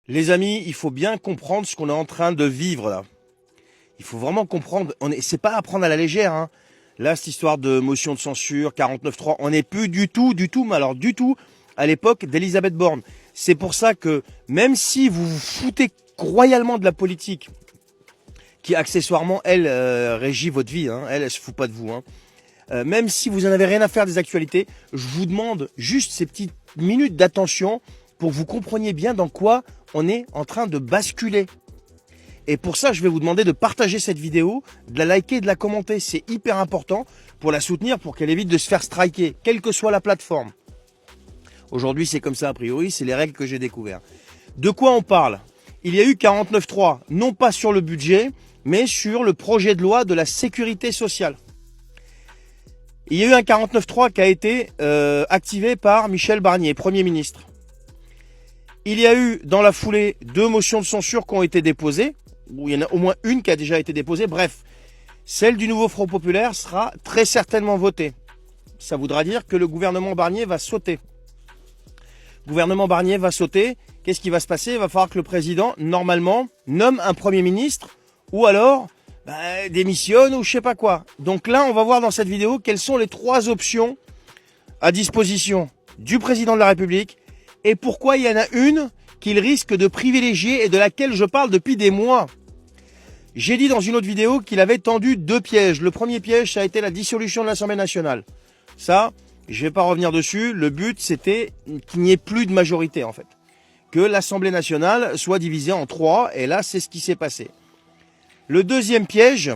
Les amis, il faut bien comprendre ce qu'on est en train de vivre là. Il faut vraiment comprendre. C'est pas à prendre à la légère. Hein. Là, cette histoire de motion de censure, 49.3, on n'est plus du tout, mais alors du tout, à l'époque d'Elisabeth Borne. C'est pour ça que même si vous vous foutez royalement de la politique, qui accessoirement, elle, régit votre vie, hein, elle se fout pas de vous. Hein. Même si vous en avez rien à faire des actualités, je vous demande juste ces petites minutes d'attention pour que vous compreniez bien dans quoi on est en train de basculer. Et pour ça, je vais vous demander de partager cette vidéo, de la liker et de la commenter. C'est hyper important pour la soutenir, pour qu'elle évite de se faire striker, quelle que soit la plateforme. Aujourd'hui, c'est comme ça a priori, c'est les règles que j'ai découvertes. De quoi on parle? Il y a eu 49.3, non pas sur le budget, mais sur le projet de loi de la sécurité sociale. Il y a eu un 49.3 qui a été activé par Michel Barnier, Premier ministre. Il y a eu dans la foulée 2 motions de censure qui ont été déposées, ou il y en a au moins une qui a déjà été déposée. Bref, celle du nouveau Front Populaire sera très certainement votée. Ça voudra dire que le gouvernement Barnier va sauter. Le gouvernement Barnier va sauter. Qu'est-ce qui va se passer? Il va falloir que le président, normalement, nomme un Premier ministre ou alors démissionne ou je sais pas quoi. Donc là, on va voir dans cette vidéo quelles sont les 3 options à disposition du président de la République et pourquoi il y en a une qu'il risque de privilégier et de laquelle je parle depuis des mois. J'ai dit dans une autre vidéo qu'il avait tendu 2 pièges. Le premier piège, ça a été la dissolution de l'Assemblée nationale. Ça, je vais pas revenir dessus. Le but, c'était qu'il n'y ait plus de majorité, en fait. Que l'Assemblée nationale soit divisée en 3, et là, c'est ce qui s'est passé. Le deuxième piège,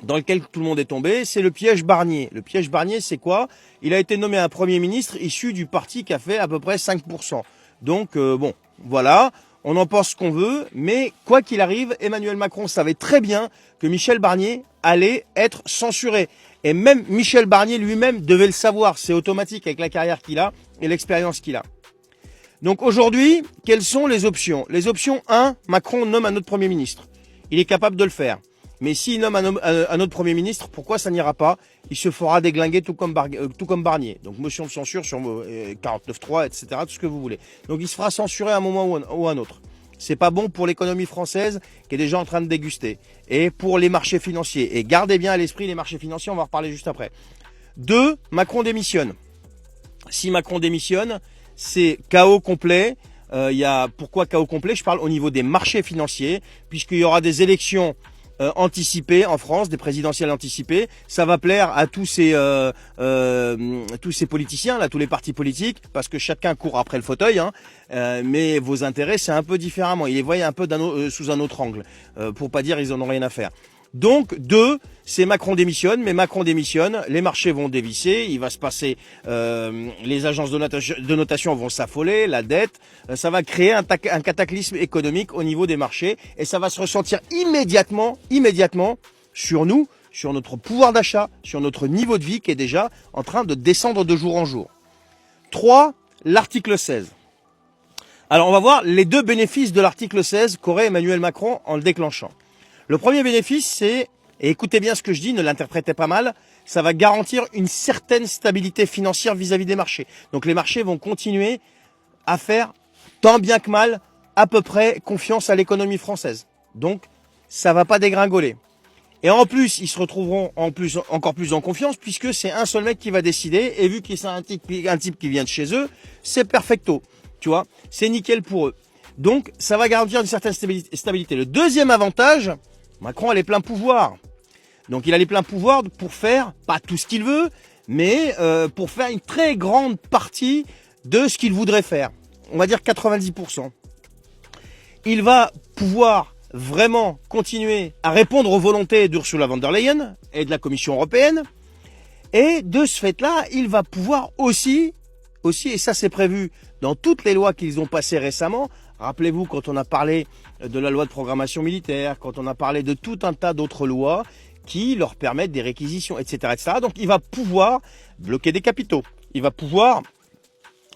dans lequel tout le monde est tombé, c'est le piège Barnier. Le piège Barnier, c'est quoi? Il a été nommé un Premier ministre issu du parti qui a fait à peu près 5%. Donc, bon, voilà, on en pense ce qu'on veut, mais quoi qu'il arrive, Emmanuel Macron savait très bien que Michel Barnier allait être censuré. Et même Michel Barnier lui-même devait le savoir, c'est automatique avec la carrière qu'il a et l'expérience qu'il a. Donc aujourd'hui, quelles sont les options? Les options 1, Macron nomme un autre Premier ministre. Il est capable de le faire. Mais s'il nomme un autre Premier ministre, pourquoi ça n'ira pas? Il se fera déglinguer tout comme Barnier. Donc motion de censure sur 49.3, etc., tout ce que vous voulez. Donc il se fera censurer à un moment ou à un autre. C'est pas bon pour l'économie française qui est déjà en train de déguster. Et pour les marchés financiers. Et gardez bien à l'esprit les marchés financiers, on va en reparler juste après. 2, Macron démissionne. Si Macron démissionne, c'est chaos complet. Pourquoi chaos complet? Je parle au niveau des marchés financiers, puisqu'il y aura des élections anticipées en France, des présidentielles anticipées. Ça va plaire à tous ces politiciens, là, tous les partis politiques, parce que chacun court après le fauteuil. Hein, mais vos intérêts, c'est un peu différemment. Ils les voient un peu sous un autre angle, pour pas dire ils en ont rien à faire. Donc 2, c'est Macron démissionne, mais Macron démissionne, les marchés vont dévisser, il va se passer, les agences de notation vont s'affoler, la dette, ça va créer un cataclysme économique au niveau des marchés et ça va se ressentir immédiatement sur nous, sur notre pouvoir d'achat, sur notre niveau de vie qui est déjà en train de descendre de jour en jour. 3, l'article 16. Alors on va voir les 2 bénéfices de l'article 16 qu'aurait Emmanuel Macron en le déclenchant. Le premier bénéfice, c'est, et écoutez bien ce que je dis, ne l'interprétez pas mal, ça va garantir une certaine stabilité financière vis-à-vis des marchés. Donc les marchés vont continuer à faire, tant bien que mal, à peu près confiance à l'économie française. Donc ça va pas dégringoler. Et en plus, ils se retrouveront encore plus en confiance puisque c'est un seul mec qui va décider. Et vu que c'est un type qui vient de chez eux, c'est perfecto. Tu vois, c'est nickel pour eux. Donc ça va garantir une certaine stabilité. Le deuxième avantage, Macron a les pleins pouvoirs. Donc il a les pleins pouvoirs pour faire, pas tout ce qu'il veut, mais pour faire une très grande partie de ce qu'il voudrait faire. On va dire 90%. Il va pouvoir vraiment continuer à répondre aux volontés d'Ursula von der Leyen et de la Commission européenne. Et de ce fait-là, il va pouvoir aussi, et ça c'est prévu dans toutes les lois qu'ils ont passées récemment. Rappelez-vous quand on a parlé de la loi de programmation militaire, quand on a parlé de tout un tas d'autres lois qui leur permettent des réquisitions, etc., etc. Donc il va pouvoir bloquer des capitaux. Il va pouvoir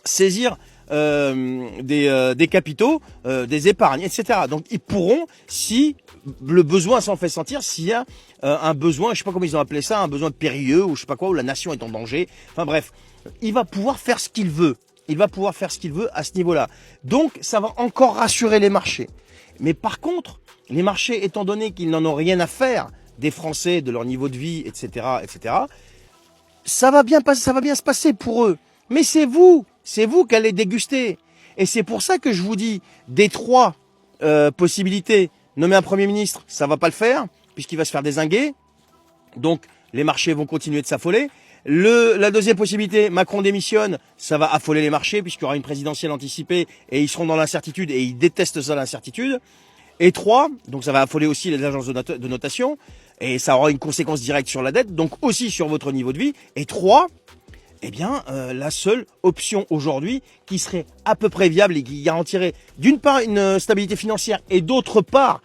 saisir des capitaux, des épargnes, etc. Donc ils pourront, si le besoin s'en fait sentir, s'il y a un besoin, je sais pas comment ils ont appelé ça, un besoin périlleux ou je sais pas quoi, où la nation est en danger. Enfin bref, il va pouvoir faire ce qu'il veut. il va pouvoir faire ce qu'il veut à ce niveau-là. Donc, ça va encore rassurer les marchés. Mais par contre, les marchés, étant donné qu'ils n'en ont rien à faire des Français, de leur niveau de vie, etc., ça va bien se passer pour eux. Mais c'est vous qui allez déguster. Et c'est pour ça que je vous dis, des 3 possibilités, nommer un Premier ministre, ça va pas le faire, puisqu'il va se faire dézinguer. Donc, les marchés vont continuer de s'affoler. La deuxième possibilité, Macron démissionne, ça va affoler les marchés, puisqu'il y aura une présidentielle anticipée, et ils seront dans l'incertitude, et ils détestent ça, l'incertitude. Et 3, donc ça va affoler aussi les agences de notation, et ça aura une conséquence directe sur la dette, donc aussi sur votre niveau de vie. Et 3, eh bien, la seule option aujourd'hui qui serait à peu près viable et qui garantirait d'une part une stabilité financière et d'autre part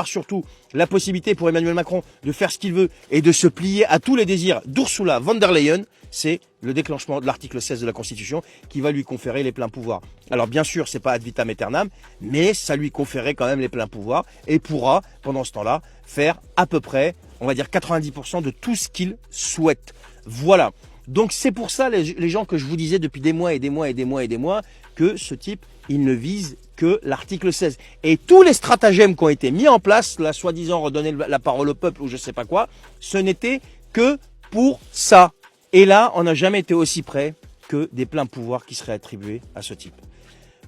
surtout la possibilité pour Emmanuel Macron de faire ce qu'il veut et de se plier à tous les désirs d'Ursula von der Leyen, c'est le déclenchement de l'article 16 de la Constitution qui va lui conférer les pleins pouvoirs. Alors bien sûr, c'est pas ad vitam aeternam, mais ça lui conférait quand même les pleins pouvoirs et pourra, pendant ce temps-là, faire à peu près, on va dire 90% de tout ce qu'il souhaite. Voilà. Donc c'est pour ça les gens que je vous disais depuis des mois que ce type, il ne vise que l'article 16. Et tous les stratagèmes qui ont été mis en place, là soi-disant redonner la parole au peuple ou je sais pas quoi, ce n'était que pour ça. Et là, on n'a jamais été aussi près que des pleins pouvoirs qui seraient attribués à ce type.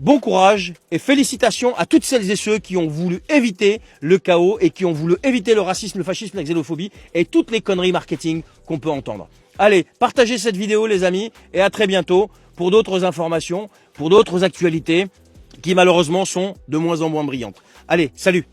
Bon courage et félicitations à toutes celles et ceux qui ont voulu éviter le chaos et qui ont voulu éviter le racisme, le fascisme, la xénophobie et toutes les conneries marketing qu'on peut entendre. Allez, partagez cette vidéo les amis et à très bientôt pour d'autres informations, pour d'autres actualités qui malheureusement sont de moins en moins brillantes. Allez, salut!